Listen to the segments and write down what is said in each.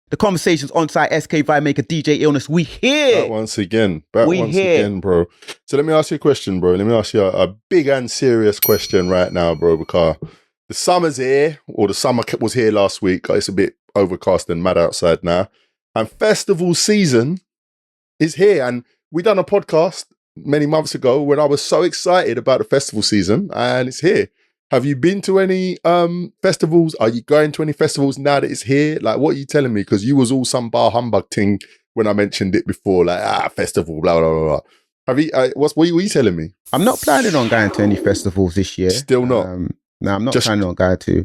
The conversations on site, SK Vibemaker DJ Illness. We here. Back once again, bro. So let me ask you a question, bro. Let me ask you a big and serious question right now, bro, because the summer's here, or the summer was here last week. It's a bit overcast and mad outside now. And festival season is here. And we done a podcast many months ago when I was so excited about the festival season, and it's here. Have you been to any festivals? Are you going to any festivals now that it's here? Like, what are you telling me? Because you was all some bar humbug thing when I mentioned it before, like, festival, blah, blah, blah, blah. Have you, what were you telling me? I'm not planning on going to any festivals this year. Still not? No, I'm not planning on going to.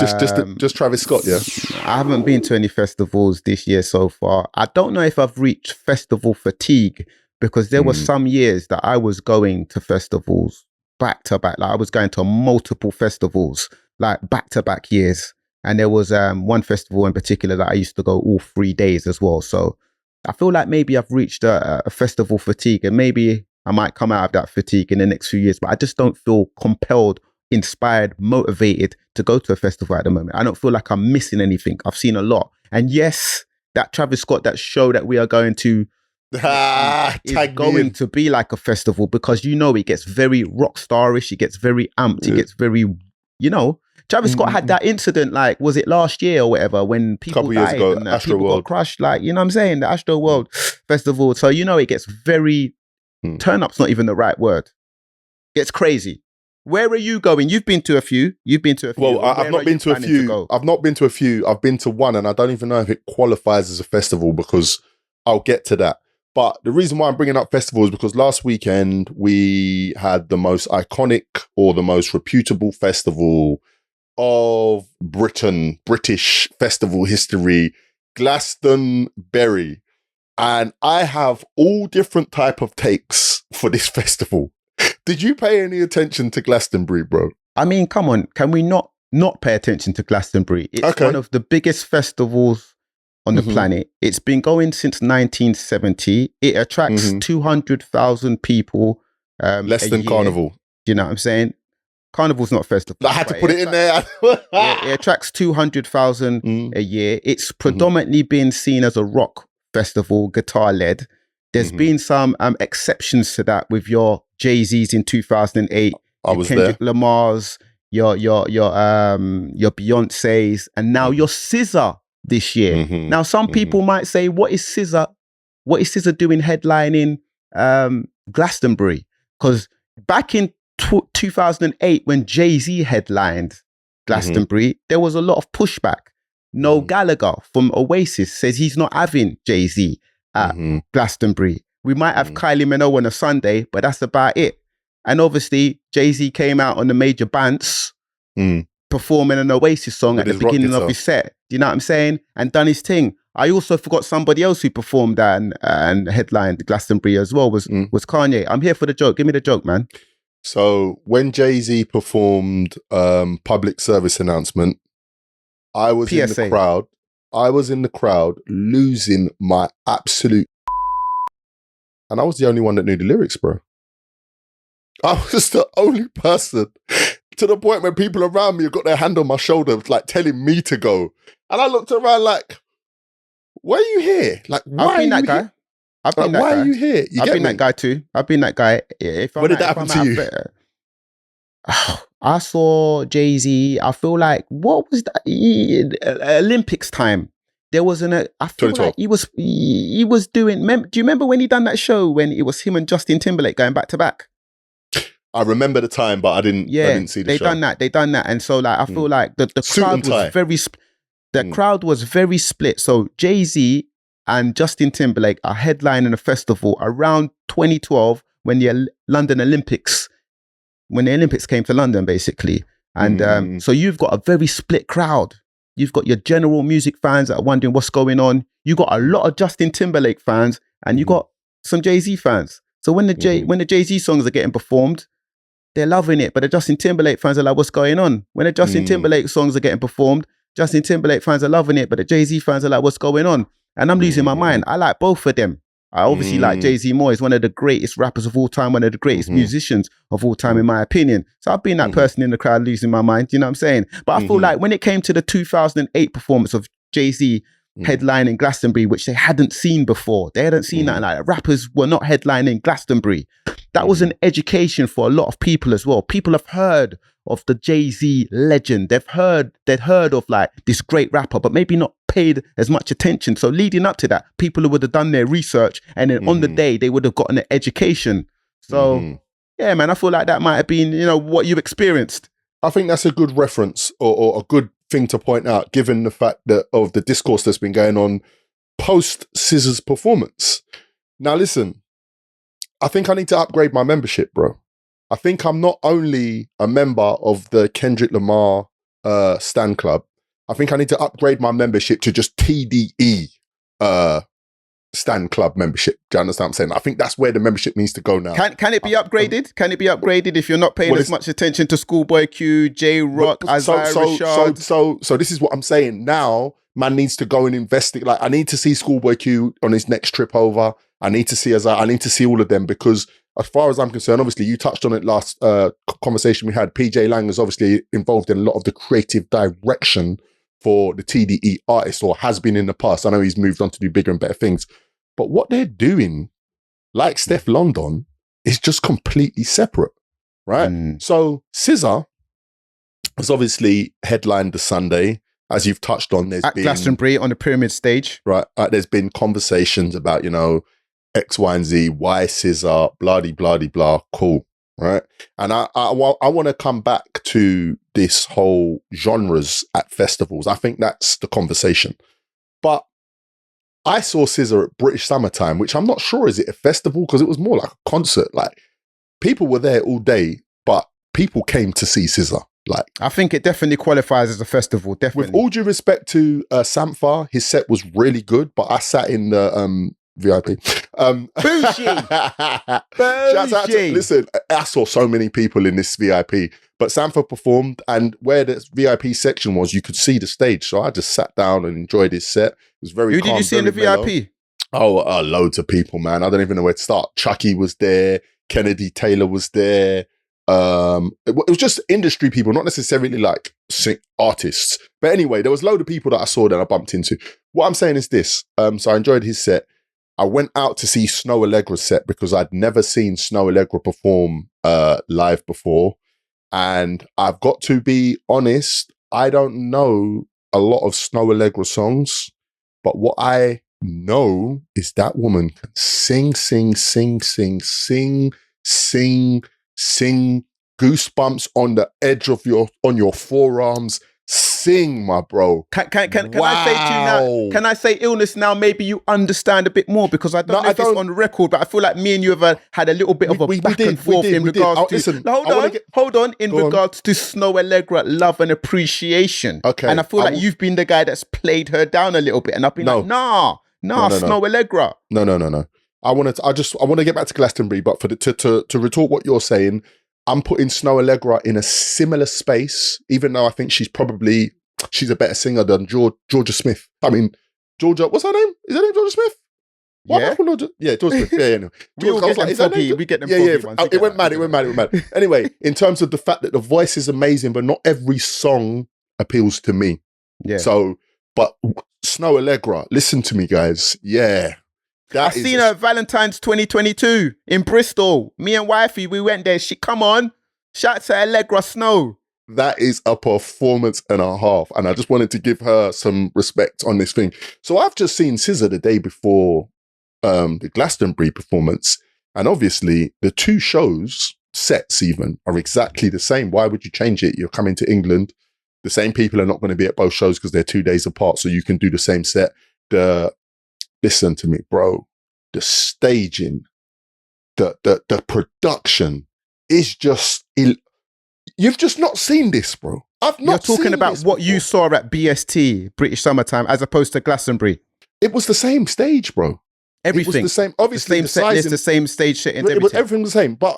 Just Travis Scott, yeah? I haven't been to any festivals this year so far. I don't know if I've reached festival fatigue, because there were some years that I was going to festivals back to back. Like, I was going to multiple festivals, like back to back years. And there was one festival in particular that I used to go all 3 days as well. So I feel like maybe I've reached a festival fatigue, and maybe I might come out of that fatigue in the next few years. But I just don't feel compelled, inspired, motivated to go to a festival at the moment. I don't feel like I'm missing anything. I've seen a lot. And yes, that Travis Scott, that show that we are going to, is going to be like a festival, because it gets very rock starish, it gets very amped, it gets very, Travis Scott had that incident, like, was it last year or whatever, when people died and people got crushed, like, you know what I'm saying, the Astro World Festival. So it gets very, turn up's not even the right word, gets crazy. Where are you going? You've been to a few. Well, I've not been to a few. I've not been to a few. I've been to one, and I don't even know if it qualifies as a festival, because I'll get to that. But the reason why I'm bringing up festivals is because last weekend we had the most iconic, or the most reputable festival of British festival history, Glastonbury. And I have all different type of takes for this festival. Did you pay any attention to Glastonbury, bro? I mean, come on. Can we not pay attention to Glastonbury? It's one of the biggest festivals on the planet. It's been going since 1970. It attracts 200,000 people. Less than Carnival. You know what I'm saying? Carnival's not a festival. I had to put it in there. It attracts 200,000 a year. It's predominantly been seen as a rock festival, guitar-led. There's been some exceptions to that, with your Jay-Z's in 2008, I was Kendrick there. Lamar's, your Beyonce's, and now your SZA this year. Now, some people might say, what is SZA doing headlining Glastonbury? Because back in 2008, when Jay-Z headlined Glastonbury, there was a lot of pushback. Noel Gallagher from Oasis says he's not having Jay-Z at Glastonbury. We might have Kylie Minogue on a Sunday, but that's about it. And obviously, Jay-Z came out on the major bands, performing an Oasis song at the beginning of his set. Do you know what I'm saying? And done his thing. I also forgot somebody else who performed that and headlined Glastonbury as well, was Kanye. I'm here for the joke. Give me the joke, man. So when Jay-Z performed Public Service Announcement, I was in the crowd. I was in the crowd losing my absolute, and I was the only one that knew the lyrics, bro. I was the only person, to the point where people around me have got their hand on my shoulder, like telling me to go. And I looked around like, why are you here? Like, why are you here? I've been that guy. Why are you here? I've been that guy too. I've been that guy. What did that happen to you? I saw Jay-Z. I feel like, what was that? Olympics time. There was I feel like he was doing, do you remember when he done that show when it was him and Justin Timberlake going back to back? I remember the time, but I didn't see the show. They done that. And so, like, I feel like the crowd was crowd was very split. So Jay-Z and Justin Timberlake are headlining a festival around 2012 when the London Olympics, when the Olympics came to London, basically. And so you've got a very split crowd. You've got your general music fans that are wondering what's going on. You got a lot of Justin Timberlake fans, and you got some Jay-Z fans. So when the Jay-Z songs are getting performed, they're loving it. But the Justin Timberlake fans are like, what's going on? When the Justin Timberlake songs are getting performed, Justin Timberlake fans are loving it, but the Jay-Z fans are like, what's going on? And I'm losing my mind. I like both of them. I obviously like Jay-Z more. He's one of the greatest rappers of all time, one of the greatest musicians of all time, in my opinion. So I've been that person in the crowd losing my mind, you know what I'm saying? But I feel like when it came to the 2008 performance of Jay-Z headlining Glastonbury, which they hadn't seen before. They hadn't seen that. Like, rappers were not headlining Glastonbury. That was an education for a lot of people as well. People have heard of the Jay-Z legend. They'd heard of like this great rapper, but maybe not paid as much attention. So leading up to that, people who would have done their research, and then on the day they would have gotten an education. So yeah, man, I feel like that might have been, you know, what you've experienced. I think that's a good reference or a good thing to point out, given the fact that of the discourse that's been going on post SZA's performance. Now, listen, I think I need to upgrade my membership, bro. I think I'm not only a member of the Kendrick Lamar Stan Club. I think I need to upgrade my membership to just TDE Stan Club membership. Do you understand what I'm saying? I think that's where the membership needs to go now. Can it be upgraded? Can it be upgraded if you're not paying as much attention to Schoolboy Q, J Rock, Isaiah Rashad? So this is what I'm saying. Now, man needs to go and investigate. Like, I need to see Schoolboy Q on his next trip over. I need to see I need to see all of them, because as far as I'm concerned, obviously you touched on it last conversation we had. PJ Lang is obviously involved in a lot of the creative direction for the TDE artists, or has been in the past. I know he's moved on to do bigger and better things. But what they're doing, like Steph London, is just completely separate, right? So SZA has obviously headlined the Sunday, as you've touched on. There's been Glastonbury on the pyramid stage. Right. There's been conversations about, you know, X, Y, and Z, why SZA, blah, cool, right? And I want to come back to this whole genres at festivals. I think that's the conversation. But I saw SZA at British Summertime, which I'm not sure, is it a festival? Because it was more like a concert. Like, people were there all day, but people came to see SZA. Like, I think it definitely qualifies as a festival, definitely. With all due respect to Sampha, his set was really good, but I sat in the VIP. Bougie! Shouts out to, listen, I saw so many people in this VIP, but Sampha performed, and where the VIP section was, you could see the stage. So I just sat down and enjoyed his set. It was very Who calm, did you see in the mellow. VIP? Oh, loads of people, man. I don't even know where to start. Chucky was there. Kennedy Taylor was there. It was just industry people, not necessarily like artists. But anyway, there was a load of people that I saw that I bumped into. What I'm saying is this. So I enjoyed his set. I went out to see Snow Allegra's set because I'd never seen Snow Allegra perform live before. And I've got to be honest, I don't know a lot of Snow Allegra songs, but what I know is that woman can sing, goosebumps on the edge of your forearms. Sing, my bro. Can I say to you now? Can I say Illness now? Maybe you understand a bit more, because I don't know if it's on the record, but I feel like me and you have had a little bit of a back and forth in regards to. Hold on. In regards to Snow Allegra, love and appreciation. Okay. And I feel like you've been the guy that's played her down a little bit, and I've been like, nah, Snow Allegra. No. I want to get back to Glastonbury, but to retort what you're saying, I'm putting Snow Allegra in a similar space, even though I think she's a better singer than Georgia Smith. I mean, Georgia, what's her name? Is her name Georgia Smith? Yeah, Georgia Smith. Yeah. We get them. It went mad. Anyway, in terms of the fact that the voice is amazing, but not every song appeals to me. Yeah. So, but Snow Allegra, listen to me, guys. Yeah. I seen her Valentine's 2022 in Bristol. Me and wifey, we went there. Come on. Shout out to Allegra Snow. That is a performance and a half. And I just wanted to give her some respect on this thing. So I've just seen SZA the day before the Glastonbury performance. And obviously the two shows, sets even, are exactly the same. Why would you change it? You're coming to England. The same people are not going to be at both shows because they're 2 days apart. So you can do the same set. Listen to me, bro. The staging, the production is just... You've just not seen this, bro. You're talking about what you saw at BST, British Summertime, as opposed to Glastonbury. It was the same stage, bro. Everything. It was the same. Obviously, the same set list, the same stage shit. It was everything the same. But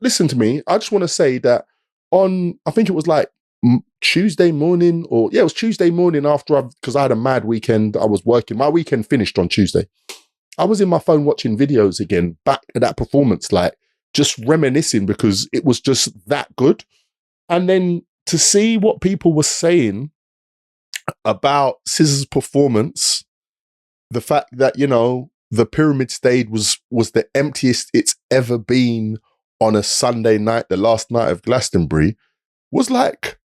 listen to me. I just want to say that I think it was like Tuesday morning, it was Tuesday morning because I had a mad weekend. I was working. My weekend finished on Tuesday. I was in my phone watching videos again, back at that performance, like just reminiscing because it was just that good. And then to see what people were saying about SZA's performance, the fact that, you know, the Pyramid Stage was the emptiest it's ever been on a Sunday night, the last night of Glastonbury, was like,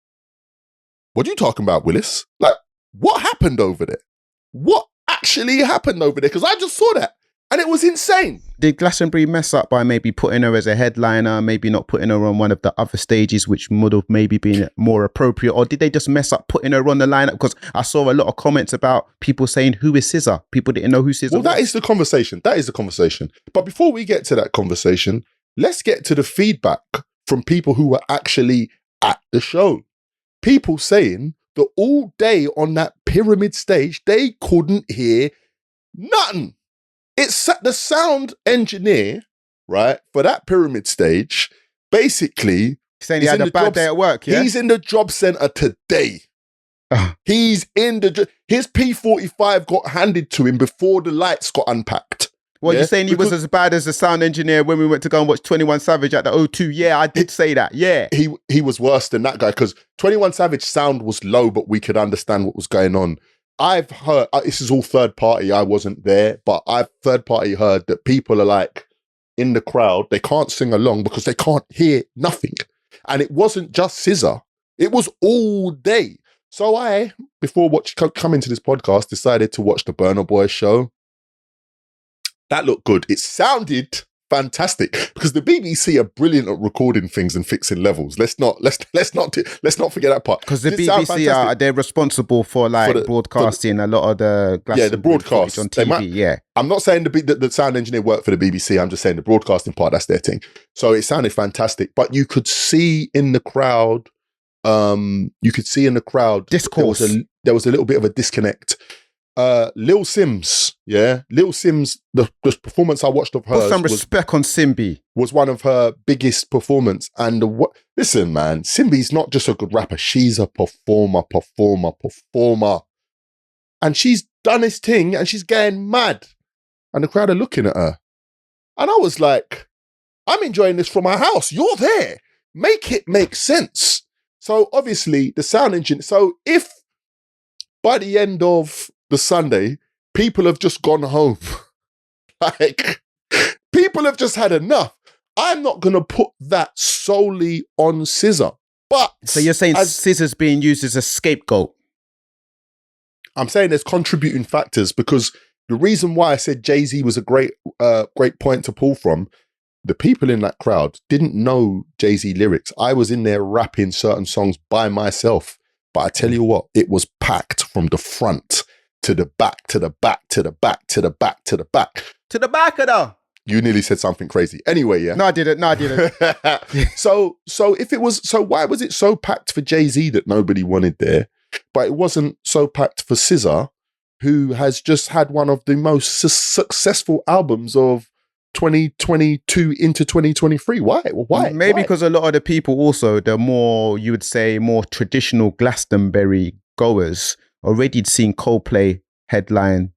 what are you talking about, Willis? Like, what happened over there? What actually happened over there? Because I just saw that and it was insane. Did Glastonbury mess up by maybe putting her as a headliner, maybe not putting her on one of the other stages, which would have maybe been more appropriate? Or did they just mess up putting her on the lineup? Because I saw a lot of comments about people saying, who is SZA? People didn't know who SZA was. That is the conversation. That is the conversation. But before we get to that conversation, let's get to the feedback from people who were actually at the show. People saying that all day on that Pyramid Stage, they couldn't hear nothing. It's the sound engineer, right, for that Pyramid Stage, basically... Saying he had a bad day at work, yeah? He's in the job centre today. He's in his P45 got handed to him before the lights got unpacked. Well, you're saying he was as bad as the sound engineer when we went to go and watch 21 Savage at the O2. Yeah, I did say that, yeah. He was worse than that guy because 21 Savage sound was low, but we could understand what was going on. I've heard, this is all third party, I wasn't there, but I've third party heard that people are like, in the crowd, they can't sing along because they can't hear nothing. And it wasn't just SZA, it was all day. So I, before coming to this podcast, decided to watch the Burna Boy show. That looked good. It sounded fantastic because the BBC are brilliant at recording things and fixing levels. Let's not forget that part. Because the BBC they're responsible for broadcasting a lot of the the broadcast on TV. I'm not saying the sound engineer worked for the BBC. I'm just saying the broadcasting part, that's their thing. So it sounded fantastic, but you could see in the crowd, discourse. There was a little bit of a disconnect. Lil Sims, the performance I watched of hers. Put some respect on Simbi. Was one of her biggest performance. And listen, man, Simbi's not just a good rapper. She's a performer. And she's done this thing and she's getting mad. And the crowd are looking at her. And I was like, I'm enjoying this from my house. You're there. Make it make sense. So obviously the sound engine. So if by the end of the Sunday, people have just gone home. Like, people have just had enough. I'm not going to put that solely on SZA. But so you're saying SZA's being used as a scapegoat? I'm saying there's contributing factors because the reason why I said Jay-Z was a great point to pull from, the people in that crowd didn't know Jay-Z lyrics. I was in there rapping certain songs by myself. But I tell you what, it was packed from the front to the back, to the back, to the back, to the back, to the back. To the back of the... You nearly said something crazy. Anyway, yeah. No, I didn't. So why was it so packed for Jay-Z that nobody wanted there, but it wasn't so packed for SZA, who has just had one of the most successful albums of 2022 into 2023? Why? Maybe because a lot of the people also, the more, you would say, more traditional Glastonbury goers already seen Coldplay headline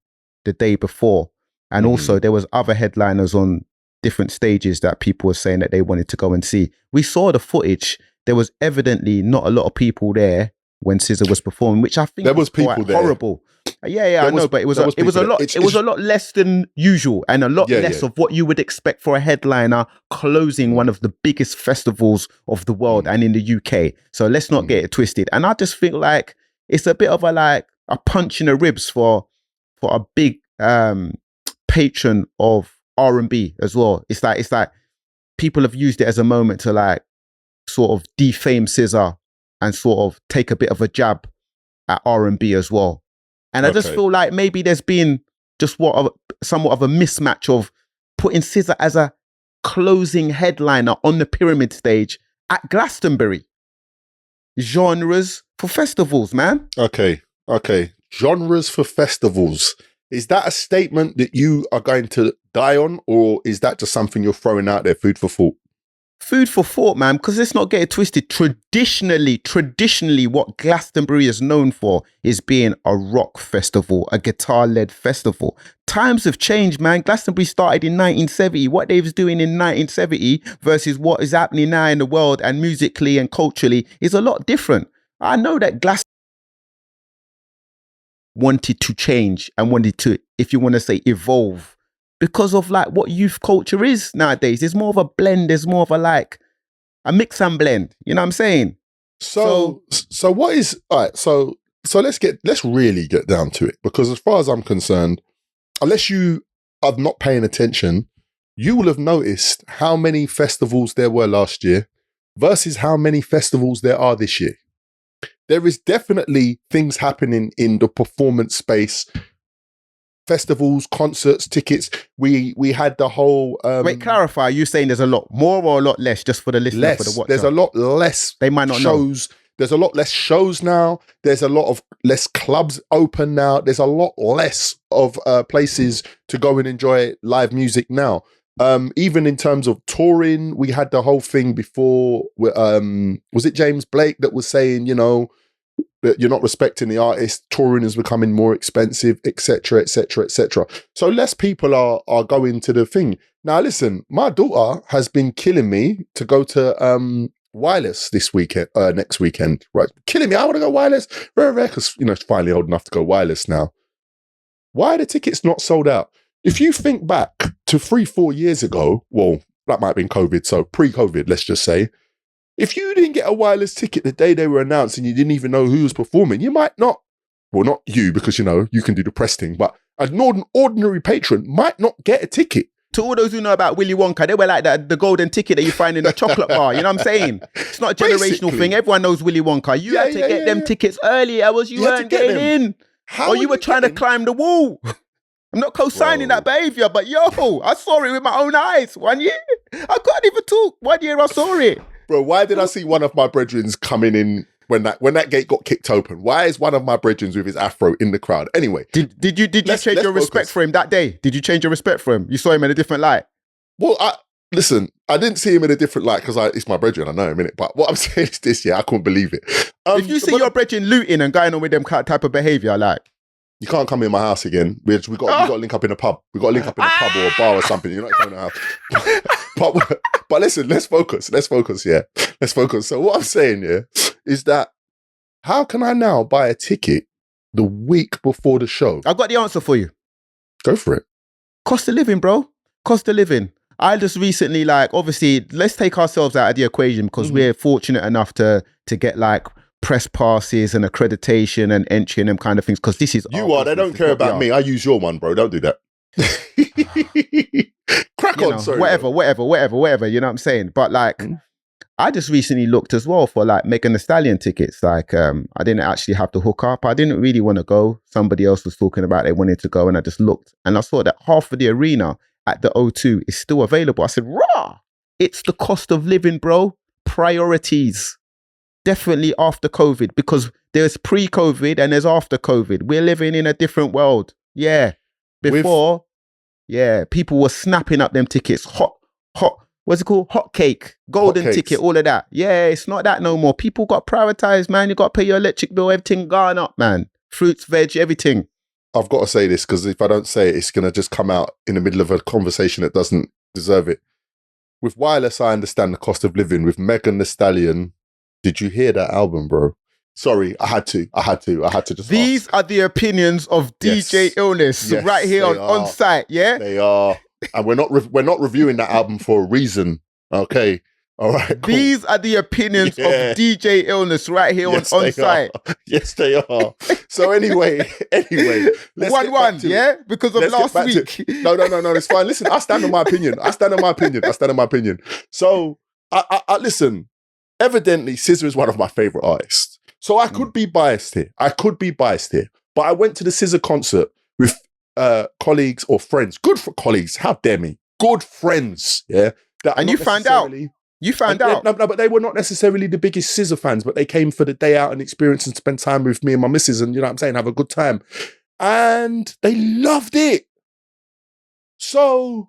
the day before. And also there was other headliners on different stages that people were saying that they wanted to go and see. We saw the footage. There was evidently not a lot of people there when SZA was performing, which I think there was people there. Horrible. Yeah, I know, but it was a lot less than usual and a lot less of what you would expect for a headliner closing one of the biggest festivals of the world and in the UK. So let's not get it twisted. And I just feel like it's a bit of a punch in the ribs for a big patron of R&B as well. It's like people have used it as a moment to sort of defame SZA and sort of take a bit of a jab at R&B as well. And I just feel like maybe there's been just somewhat of a mismatch of putting SZA as a closing headliner on the Pyramid Stage at Glastonbury. Genres for festivals, man. Okay. Genres for festivals. Is that a statement that you are going to die on, or is that just something you're throwing out there, food for thought? Food for thought, man, because let's not get it twisted. Traditionally, what Glastonbury is known for is being a rock festival, a guitar-led festival. Times have changed, man. Glastonbury started in 1970. What they was doing in 1970 versus what is happening now in the world and musically and culturally is a lot different. I know that wanted to change and wanted to, if you want to say, evolve because of like what youth culture is nowadays. There's more of a blend. There's more of a mix and blend. You know what I'm saying? So what is, all right, so let's really get down to it, because as far as I'm concerned, unless you are not paying attention, you will have noticed how many festivals there were last year versus how many festivals there are this year. There is definitely things happening in the performance space. Festivals, concerts, tickets. We had the whole... Wait, clarify. Are you saying there's a lot more or a lot less, just for the listener, less. For the watcher? There's a lot less. They might not shows. Know. There's a lot less shows now. There's a lot of less clubs open now. There's a lot less of places to go and enjoy live music now. Even in terms of touring, we had the whole thing before. Was it James Blake that was saying, you know, that you're not respecting the artist, touring is becoming more expensive, etc., etc., etc. So less people are going to the thing. Now, listen, my daughter has been killing me to go to Wireless this weekend, next weekend, right? Killing me. I want to go Wireless, because you know it's finally old enough to go Wireless now. Why are the tickets not sold out? If you think back to 3-4 years ago, well, that might have been COVID, so pre-COVID, let's just say. If you didn't get a Wireless ticket the day they were announced and you didn't even know who was performing, you might not, well, not you, because, you know, you can do the press thing, but an ordinary patron might not get a ticket. To all those who know about Willy Wonka, they were like the golden ticket that you find in the chocolate bar. You know what I'm saying? It's not a generational thing. Everyone knows Willy Wonka. You had to get them tickets early. You weren't getting in. Or you were trying to climb the wall. I'm not co-signing that behavior, but yo, I saw it with my own eyes 1 year. I couldn't even talk. 1 year I saw it. Bro, why did I see one of my brethrens coming in when that gate got kicked open? Why is one of my brethrens with his afro in the crowd? Anyway. Did you change your respect for him that day? Did you change your respect for him? You saw him in a different light? Well, listen, I didn't see him in a different light because it's my brethren, I know him, innit? But what I'm saying is this, I couldn't believe it. If you see your brethren looting and going on with them type of behaviour, like... You can't come in my house again. We got to link up in a pub. We got to link up in a pub or a bar or something. You're not coming in the house. But listen, let's focus. Let's focus. So what I'm saying, is that how can I now buy a ticket the week before the show? I've got the answer for you. Go for it. Cost of living, bro. Cost of living. I just recently, obviously, let's take ourselves out of the equation because we're fortunate enough to get press passes and accreditation and entry and them kind of things, because this is... They don't care about me. I use your one, bro. Don't do that. Crack on, sorry. Whatever, you know what I'm saying? But I just recently looked as well for Megan Thee Stallion tickets. I didn't actually have to hook up. I didn't really want to go. Somebody else was talking about they wanted to go, and I just looked and I saw that half of the arena at the O2 is still available. I said, rah! It's the cost of living, bro. Priorities. Definitely after COVID, because there's pre-COVID and there's after COVID. We're living in a different world. Yeah. Before, people were snapping up them tickets. Hot, what's it called? Hot cake, golden ticket, all of that. Yeah, it's not that no more. People got prioritized, man. You got to pay your electric bill, everything gone up, man. Fruits, veg, everything. I've got to say this, because if I don't say it, it's going to just come out in the middle of a conversation that doesn't deserve it. With Wireless, I understand the cost of living. With Megan Thee Stallion, did you hear that album, bro? Sorry, I had to just These are the opinions of DJ Illness right here on ONSITE, yeah? They are. And we're not reviewing that album for a reason, okay? All right, cool. These are the opinions of DJ Illness right here on ONSITE. Yes, they are. So anyway. Let's 1-1, yeah? Because of last week. No, it's fine. Listen, I stand on my opinion. So, I listen. Evidently, SZA is one of my favorite artists. So I could be biased here. But I went to the SZA concert with colleagues or friends. Good for colleagues. How dare me? Good friends. Yeah. And you found out. No, but they were not necessarily the biggest SZA fans, but they came for the day out and experience and spend time with me and my missus and, you know what I'm saying, have a good time. And they loved it. So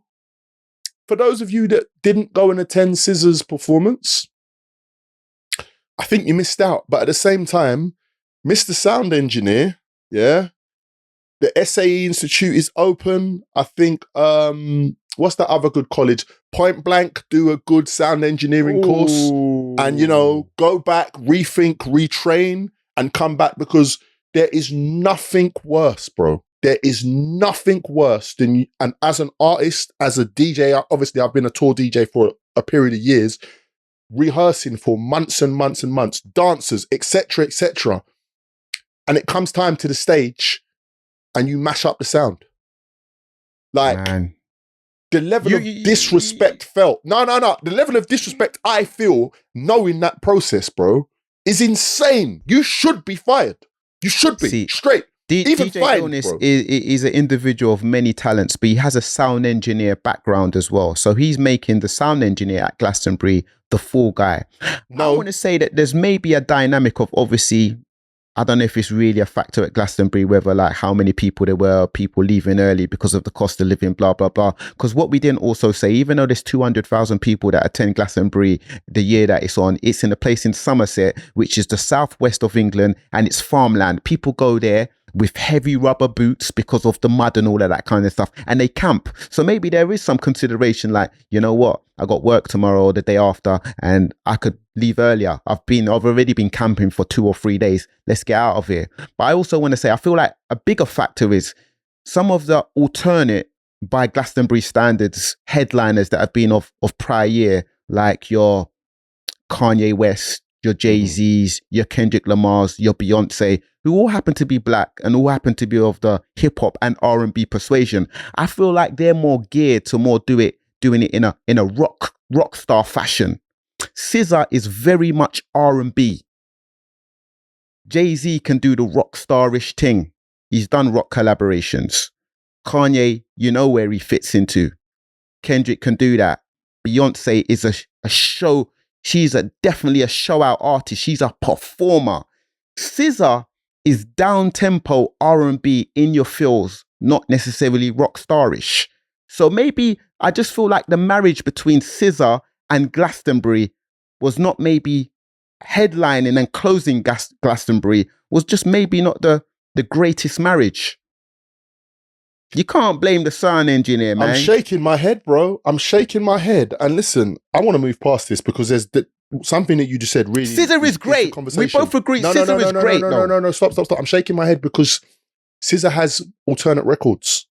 for those of you that didn't go and attend SZA's performance, I think you missed out. But at the same time, Mr. Sound Engineer, the SAE Institute is open. I think, what's that other good college? Point Blank do a good sound engineering course. And, go back, rethink, retrain, and come back, because there is nothing worse, bro. There is nothing worse than you, and as an artist, as a DJ, obviously I've been a tour DJ for a period of years, rehearsing for months and months and months, dancers, etc., etc. And it comes time to the stage and you mash up the sound. Like, man. The level of disrespect felt. No. The level of disrespect I feel knowing that process, bro, is insane. You should be fired. You should be. Straight. DJ Illness is an individual of many talents, but he has a sound engineer background as well. So he's making the sound engineer at Glastonbury the fall guy. No. I want to say that there's maybe a dynamic of, obviously, I don't know if it's really a factor at Glastonbury, whether like how many people there were, people leaving early because of the cost of living, blah, blah, blah. Because what we didn't also say, even though there's 200,000 people that attend Glastonbury the year that it's in a place in Somerset, which is the southwest of England, and it's farmland. People go there with heavy rubber boots because of the mud and all of that kind of stuff, and they camp. So maybe there is some consideration like, you know what, I got work tomorrow or the day after and I could leave earlier. I've already been camping for 2 or 3 days. Let's get out of here. But I also want to say, I feel like a bigger factor is some of the alternate, by Glastonbury standards, headliners that have been of prior year, like your Kanye West, your Jay-Z's, your Kendrick Lamar's, your Beyonce, who all happen to be black and all happen to be of the hip hop and R&B persuasion. I feel like they're more geared to more doing it in a rock star fashion. SZA is very much R&B. Jay-Z can do the rock starish thing. He's done rock collaborations. Kanye, you know where he fits into. Kendrick can do that. Beyonce is a show. She's definitely a show out artist. She's a performer. SZA is down-tempo R&B in your feels, not necessarily rock starish. So maybe I just feel like the marriage between SZA and Glastonbury was not maybe headlining and closing Glastonbury, was just maybe not the greatest marriage. You can't blame the sound engineer, man. I'm shaking my head, bro. I'm shaking my head. And listen, I want to move past this because there's something that you just said really. SZA is great. We both agree SZA is great. No. Stop. I'm shaking my head because SZA has alternate records.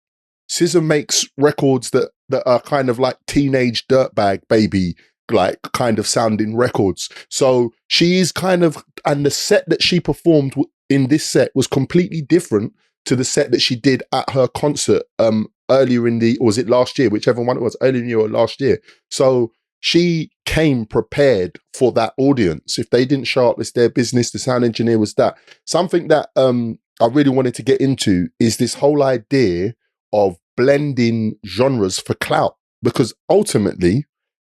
SZA makes records that are kind of like teenage dirtbag baby, like kind of sounding records. So she is kind of, and the set that she performed in this set was completely different to the set that she did at her concert earlier in or was it last year? Whichever one it was, earlier in the year or last year. So she came prepared for that audience. If they didn't show up, it's their business. The sound engineer was that. Something that I really wanted to get into is this whole idea of blending genres for clout, because ultimately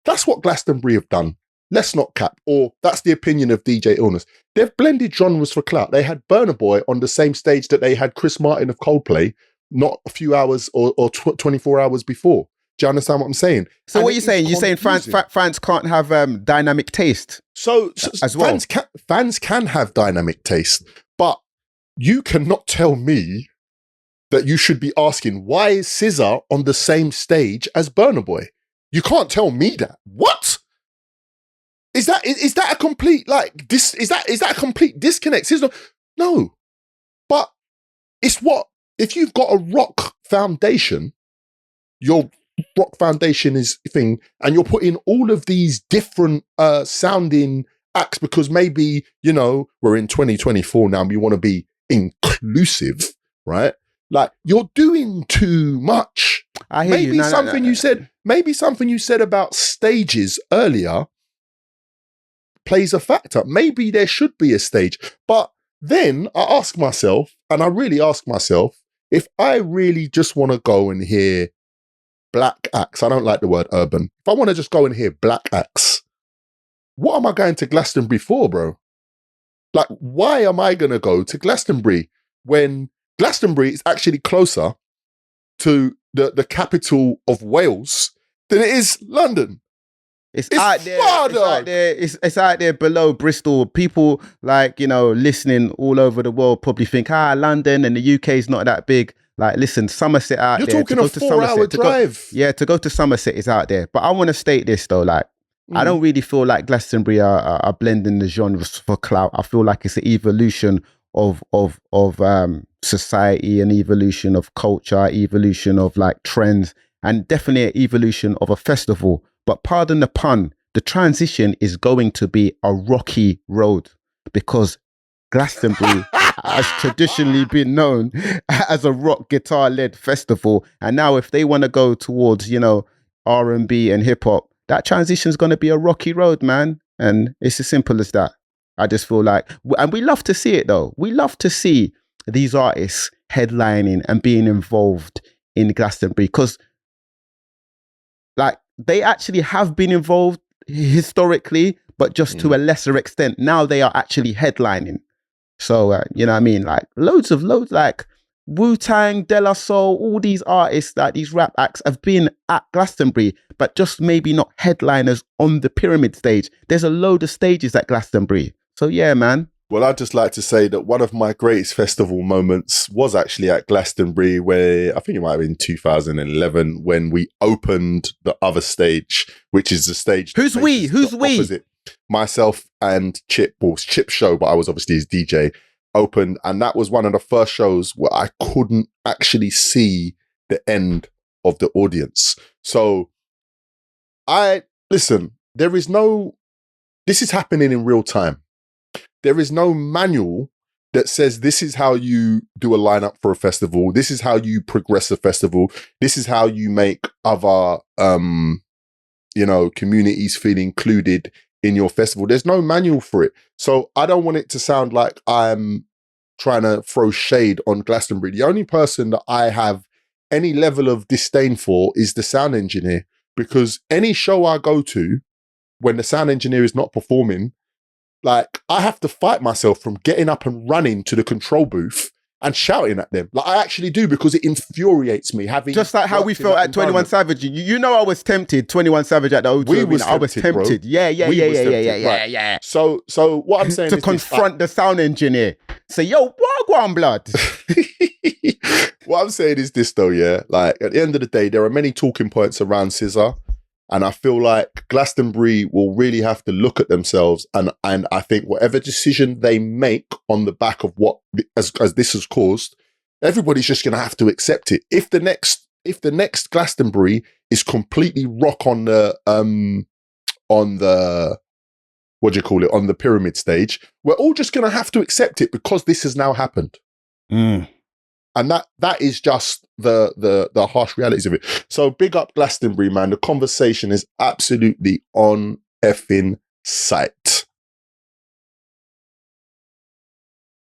that's what Glastonbury have done. Let's not cap, or that's the opinion of DJ Illness. They've blended genres for clout. They had Burna Boy on the same stage that they had Chris Martin of Coldplay, not a few hours or 24 hours before. Do you understand what I'm saying? So and what are you saying? You're saying fans can't have dynamic taste? So as well. Fans can have dynamic taste, but you cannot tell me that you should be asking, why is SZA on the same stage as Burna Boy? You can't tell me that. What? Is that a complete is that a complete disconnect? No. But it's what, if you've got a rock foundation, your rock foundation is thing, and you're putting all of these different sounding acts because maybe, you know, we're in 2024 now and we want to be inclusive, right? Like, you're doing too much. I hear you. Maybe something you said about stages earlier plays a factor. Maybe there should be a stage. But then I ask myself, and I really ask myself, if I really just want to go and hear black acts, I don't like the word urban. If I want to just go and hear black acts, what am I going to Glastonbury for, bro? Like, why am I going to go to Glastonbury when Glastonbury is actually closer to the capital of Wales than it is London? It's out there. It's out there below Bristol. People, like, you know, listening all over the world probably think, London and the UK is not that big. Like, listen, Somerset out there. You're talking a 4-hour drive. To go to Somerset is out there. But I want to state this though, like, I don't really feel like Glastonbury are blending the genres for clout. I feel like it's an evolution society, an evolution of culture, evolution of like trends, and definitely an evolution of a festival. But pardon the pun, the transition is going to be a rocky road, because Glastonbury has traditionally been known as a rock guitar led festival. And now if they want to go towards, you know, R&B and hip hop, that transition is going to be a rocky road, man. And it's as simple as that. I just feel like, and we love to see it though. We love to see these artists headlining and being involved in Glastonbury, because like they actually have been involved historically, but just to a lesser extent. Now they are actually headlining. So, you know what I mean? Like loads, like Wu-Tang, De La Soul, all these artists, that these rap acts have been at Glastonbury, but just maybe not headliners on the pyramid stage. There's a load of stages at Glastonbury. So yeah, man. Well, I'd just like to say that one of my greatest festival moments was actually at Glastonbury, where I think it might have been 2011, when we opened the other stage, which is the stage. Who's we? Opposite. Myself and Chip, well, Chip's show, but I was obviously his DJ, opened. And that was one of the first shows where I couldn't actually see the end of the audience. So listen, this is happening in real time. There is no manual that says this is how you do a lineup for a festival. This is how you progress a festival. This is how you make other, communities feel included in your festival. There's no manual for it. So I don't want it to sound like I'm trying to throw shade on Glastonbury. The only person that I have any level of disdain for is the sound engineer, because any show I go to, when the sound engineer is not performing, like, I have to fight myself from getting up and running to the control booth and shouting at them. Like, I actually do, because it infuriates me. Just like how we felt at 21 Savage. You know, I was tempted. 21 Savage at the O2. I was tempted. Bro. Yeah. So what I'm saying to confront the sound engineer. Say, yo, wagwan blood. What I'm saying is this though, yeah. Like, at the end of the day, there are many talking points around SZA. And I feel like Glastonbury will really have to look at themselves, and I think whatever decision they make on the back of what as this has caused, everybody's just going to have to accept it. If the next Glastonbury is completely rock on the what do you call it, on the pyramid stage, we're all just going to have to accept it, because this has now happened. And that is just the harsh realities of it. So big up Glastonbury, man. The conversation is absolutely on effing site.